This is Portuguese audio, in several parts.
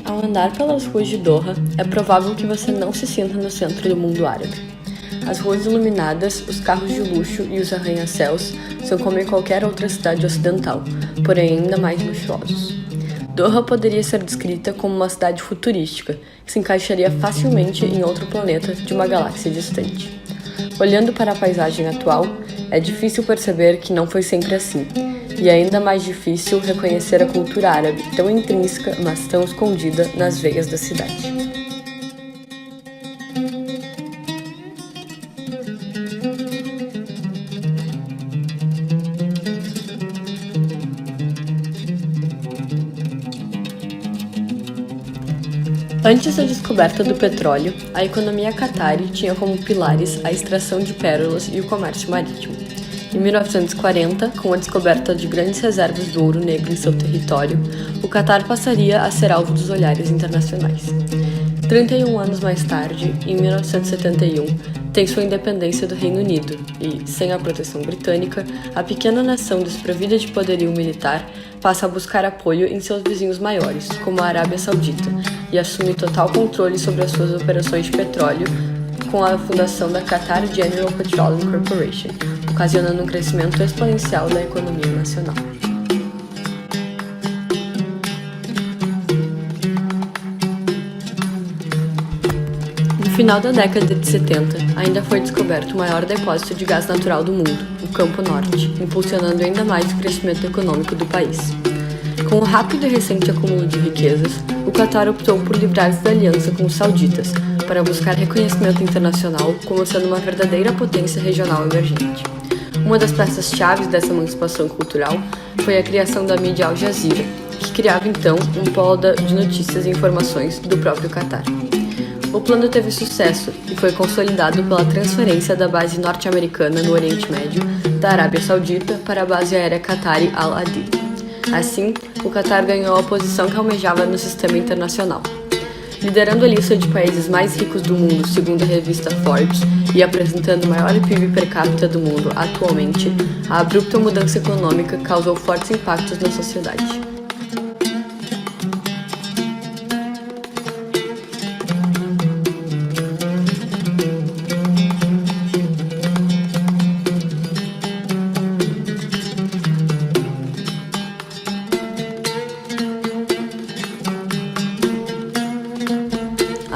Ao andar pelas ruas de Doha, é provável que você não se sinta no centro do mundo árabe. As ruas iluminadas, os carros de luxo e os arranha-céus são como em qualquer outra cidade ocidental, porém ainda mais luxuosos. Doha poderia ser descrita como uma cidade futurística, que se encaixaria facilmente em outro planeta de uma galáxia distante. Olhando para a paisagem atual, é difícil perceber que não foi sempre assim, e é ainda mais difícil reconhecer a cultura árabe tão intrínseca, mas tão escondida nas veias da cidade. Antes da descoberta do petróleo, a economia qatari tinha como pilares a extração de pérolas e o comércio marítimo. Em 1940, com a descoberta de grandes reservas do ouro negro em seu território, o Catar passaria a ser alvo dos olhares internacionais. 31 anos mais tarde, em 1971, tem sua independência do Reino Unido e, sem a proteção britânica, a pequena nação desprovida de poderio militar passa a buscar apoio em seus vizinhos maiores, como a Arábia Saudita, e assume total controle sobre as suas operações de petróleo com a fundação da Qatar General Petroleum Corporation, ocasionando um crescimento exponencial da economia nacional. No final da década de 70, ainda foi descoberto o maior depósito de gás natural do mundo, o Campo Norte, impulsionando ainda mais o crescimento econômico do país. Com o rápido e recente acúmulo de riquezas, o Qatar optou por livrar-se da aliança com os sauditas, para buscar reconhecimento internacional como sendo uma verdadeira potência regional emergente. Uma das peças-chave dessa emancipação cultural foi a criação da mídia Al Jazeera, que criava então um polo de notícias e informações do próprio Qatar. O plano teve sucesso e foi consolidado pela transferência da base norte-americana no Oriente Médio da Arábia Saudita para a base aérea Qatari Al-Adil. Assim, o Qatar ganhou a posição que almejava no sistema internacional. Liderando a lista de países mais ricos do mundo segundo a revista Forbes e apresentando o maior PIB per capita do mundo atualmente, a abrupta mudança econômica causou fortes impactos na sociedade.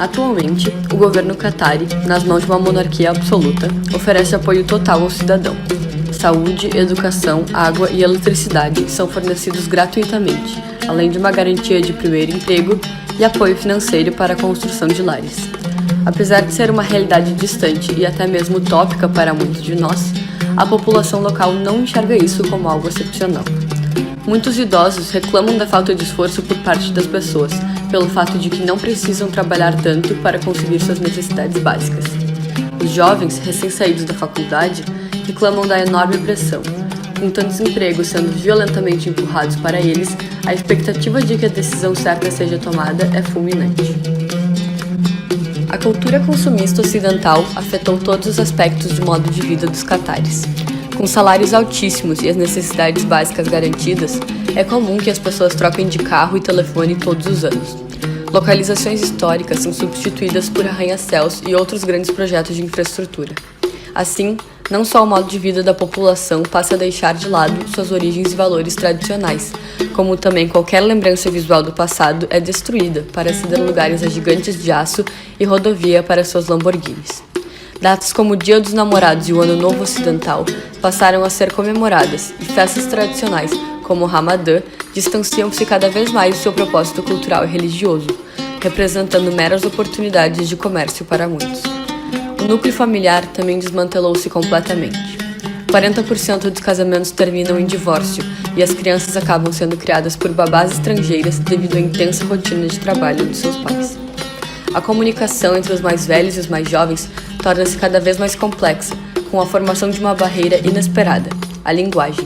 Atualmente, o governo qatari, nas mãos de uma monarquia absoluta, oferece apoio total ao cidadão. Saúde, educação, água e eletricidade são fornecidos gratuitamente, além de uma garantia de primeiro emprego e apoio financeiro para a construção de lares. Apesar de ser uma realidade distante e até mesmo utópica para muitos de nós, a população local não enxerga isso como algo excepcional. Muitos idosos reclamam da falta de esforço por parte das pessoas, pelo fato de que não precisam trabalhar tanto para conseguir suas necessidades básicas. Os jovens, recém-saídos da faculdade, reclamam da enorme pressão. Com tantos empregos sendo violentamente empurrados para eles, a expectativa de que a decisão certa seja tomada é fulminante. A cultura consumista ocidental afetou todos os aspectos do modo de vida dos qataris. Com salários altíssimos e as necessidades básicas garantidas, é comum que as pessoas troquem de carro e telefone todos os anos. Localizações históricas são substituídas por arranha-céus e outros grandes projetos de infraestrutura. Assim, não só o modo de vida da população passa a deixar de lado suas origens e valores tradicionais, como também qualquer lembrança visual do passado é destruída para ceder lugares a gigantes de aço e rodovia para suas Lamborghinis. Datas como o Dia dos Namorados e o Ano Novo Ocidental passaram a ser comemoradas e festas tradicionais, como o Ramadã, distanciam-se cada vez mais do seu propósito cultural e religioso, representando meras oportunidades de comércio para muitos. O núcleo familiar também desmantelou-se completamente. 40% dos casamentos terminam em divórcio e as crianças acabam sendo criadas por babás estrangeiras devido à intensa rotina de trabalho de seus pais. A comunicação entre os mais velhos e os mais jovens torna-se cada vez mais complexa, com a formação de uma barreira inesperada, a linguagem.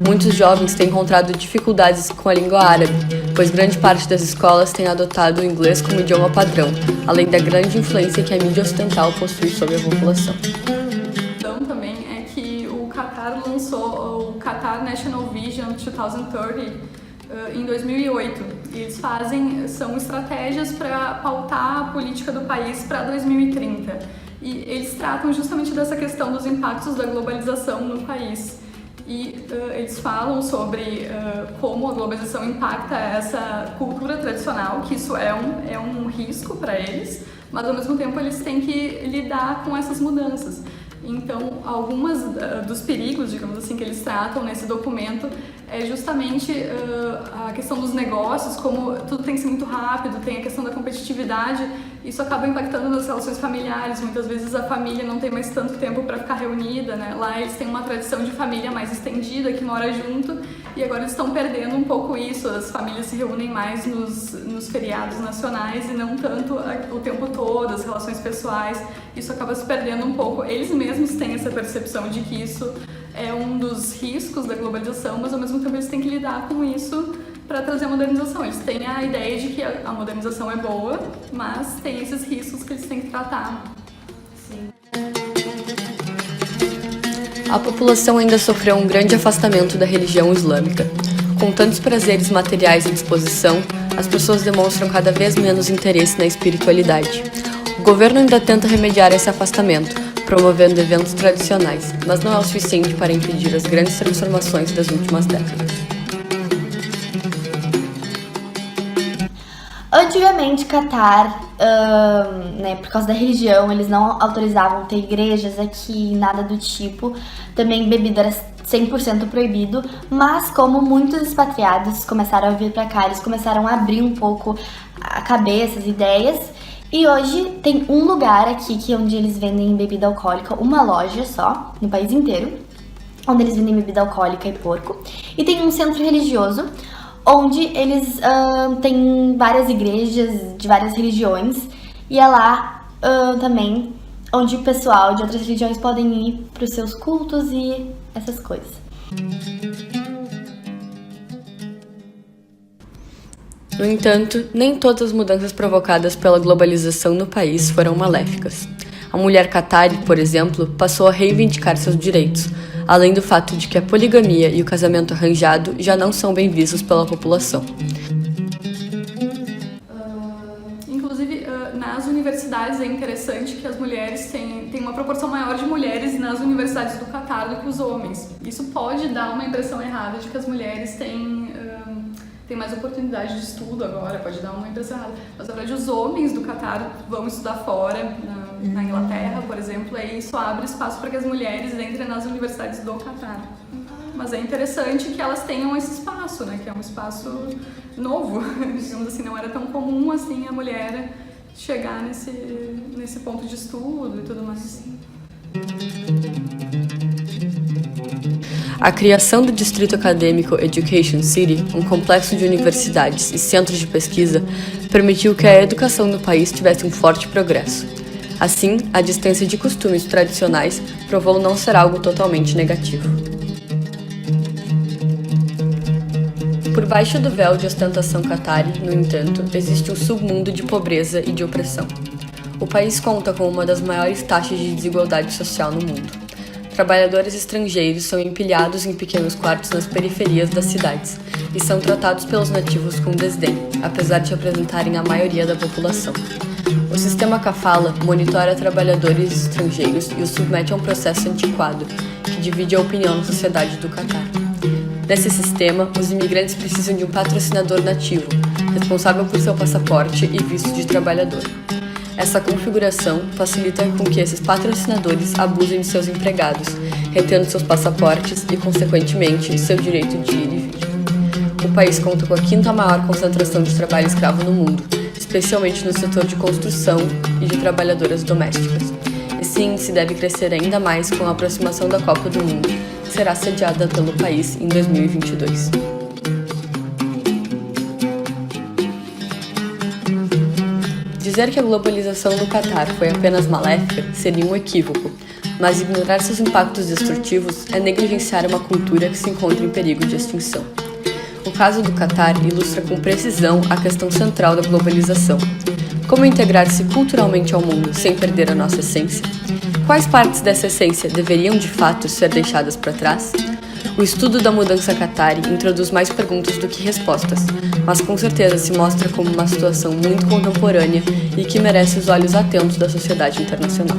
Muitos jovens têm encontrado dificuldades com a língua árabe, pois grande parte das escolas tem adotado o inglês como idioma padrão, além da grande influência que a mídia ocidental possui sobre a população. Também é que o Qatar lançou o Qatar National Vision 2030 em 2008. E eles são estratégias para pautar a política do país para 2030. E eles tratam justamente dessa questão dos impactos da globalização no país. E eles falam sobre como a globalização impacta essa cultura tradicional, que isso é um risco para eles, mas ao mesmo tempo eles têm que lidar com essas mudanças. Então, algumas dos perigos, digamos assim, que eles tratam nesse documento é justamente a questão dos negócios, como tudo tem que ser muito rápido, tem a questão da competitividade, isso acaba impactando nas relações familiares. Muitas vezes a família não tem mais tanto tempo para ficar reunida, né? Lá eles têm uma tradição de família mais estendida, que mora junto, e agora eles estão perdendo um pouco isso. As famílias se reúnem mais nos feriados nacionais e não tanto o tempo todo, as relações pessoais. Isso acaba se perdendo um pouco. Eles mesmos têm essa percepção de que isso é um dos riscos da globalização, mas ao mesmo tempo eles têm que lidar com isso para trazer a modernização. Eles têm a ideia de que a modernização é boa, mas tem esses riscos que eles têm que tratar. Sim. A população ainda sofreu um grande afastamento da religião islâmica. Com tantos prazeres materiais à disposição, as pessoas demonstram cada vez menos interesse na espiritualidade. O governo ainda tenta remediar esse afastamento, promovendo eventos tradicionais, mas não é o suficiente para impedir as grandes transformações das últimas décadas. Antigamente, Catar, por causa da religião, eles não autorizavam ter igrejas aqui, nada do tipo. Também bebida era 100% proibido, mas como muitos expatriados começaram a vir para cá, eles começaram a abrir um pouco a cabeça, as ideias. E hoje tem um lugar aqui onde eles vendem bebida alcoólica, uma loja só, no país inteiro, onde eles vendem bebida alcoólica e porco. E tem um centro religioso, onde eles têm várias igrejas de várias religiões. E é lá também onde o pessoal de outras religiões podem ir para os seus cultos e essas coisas. No entanto, nem todas as mudanças provocadas pela globalização no país foram maléficas. A mulher qatari, por exemplo, passou a reivindicar seus direitos, além do fato de que a poligamia e o casamento arranjado já não são bem vistos pela população. Inclusive, nas universidades é interessante que as mulheres têm uma proporção maior de mulheres nas universidades do Catar do que os homens. Isso pode dar uma impressão errada de que as mulheres têm mais oportunidade de estudo agora, pode dar uma impressão errada. Mas, na verdade, os homens do Catar vão estudar fora, na Inglaterra, por exemplo, e isso abre espaço para que as mulheres entrem nas universidades do Catar. Mas é interessante que elas tenham esse espaço, né, que é um espaço novo, digamos assim, não era tão comum assim a mulher chegar nesse ponto de estudo e tudo mais. A criação do Distrito Acadêmico Education City, um complexo de universidades e centros de pesquisa, permitiu que a educação no país tivesse um forte progresso. Assim, a distância de costumes tradicionais provou não ser algo totalmente negativo. Por baixo do véu de ostentação qatari, no entanto, existe um submundo de pobreza e de opressão. O país conta com uma das maiores taxas de desigualdade social no mundo. Trabalhadores estrangeiros são empilhados em pequenos quartos nas periferias das cidades e são tratados pelos nativos com desdém, apesar de representarem a maioria da população. O sistema kafala monitora trabalhadores estrangeiros e os submete a um processo antiquado, que divide a opinião na sociedade do Catar. Nesse sistema, os imigrantes precisam de um patrocinador nativo, responsável por seu passaporte e visto de trabalhador. Essa configuração facilita com que esses patrocinadores abusem de seus empregados, retendo seus passaportes e, consequentemente, seu direito de ir e vir. O país conta com a quinta maior concentração de trabalho escravo no mundo, especialmente no setor de construção e de trabalhadoras domésticas. Esse índice deve crescer ainda mais com a aproximação da Copa do Mundo, que será sediada pelo país em 2022. Dizer que a globalização no Catar foi apenas maléfica seria um equívoco, mas ignorar seus impactos destrutivos é negligenciar uma cultura que se encontra em perigo de extinção. O caso do Catar ilustra com precisão a questão central da globalização. Como integrar-se culturalmente ao mundo sem perder a nossa essência? Quais partes dessa essência deveriam de fato ser deixadas para trás? O estudo da mudança Qatari introduz mais perguntas do que respostas, mas com certeza se mostra como uma situação muito contemporânea e que merece os olhos atentos da sociedade internacional.